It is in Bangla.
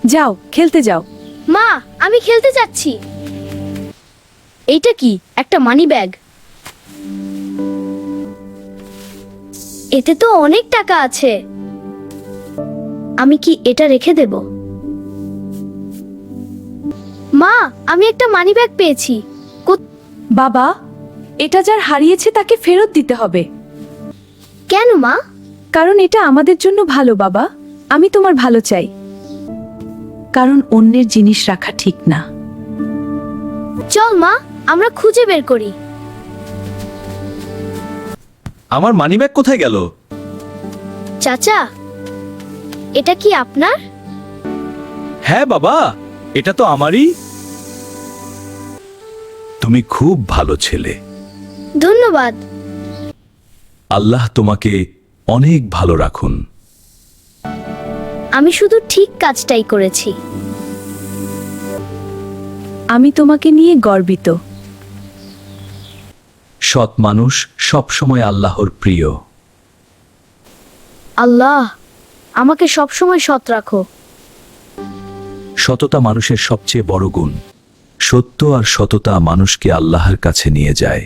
যাও, খেলতে যাও। মা, আমি খেলতে যাচ্ছি। এইটা কি? একটা মানি ব্যাগ। এতে তো অনেক টাকা আছে। আমি কি এটা রেখে দেব? মা, আমি একটা মানি ব্যাগ পেয়েছি। বাবা, এটা যার হারিয়েছে তাকে ফেরত দিতে হবে। কেন মা? কারণ এটা আমাদের জন্য ভালো বাবা। আমি তোমার ভালো চাই। কারণ অন্যের জিনিস রাখা ঠিক না। চল মা, আমরা খুঁজে বের করি। আমার মানিব্যাগ কোথায় গেল? চাচা, এটা কি আপনার? হ্যাঁ বাবা, এটা তো আমারই। তুমি খুব ভালো ছেলে। ধন্যবাদ। আল্লাহ তোমাকে অনেক ভালো রাখুন। আমি শুধু ঠিক কাজটাই করেছি। আমি তোমাকে নিয়ে গর্বিত। সৎ মানুষ সবসময় আল্লাহর প্রিয়। আল্লাহ আমাকে সবসময় সৎ রাখো। সততা মানুষের সবচেয়ে বড় গুণ। সত্য আর সততা মানুষকে আল্লাহর কাছে নিয়ে যায়।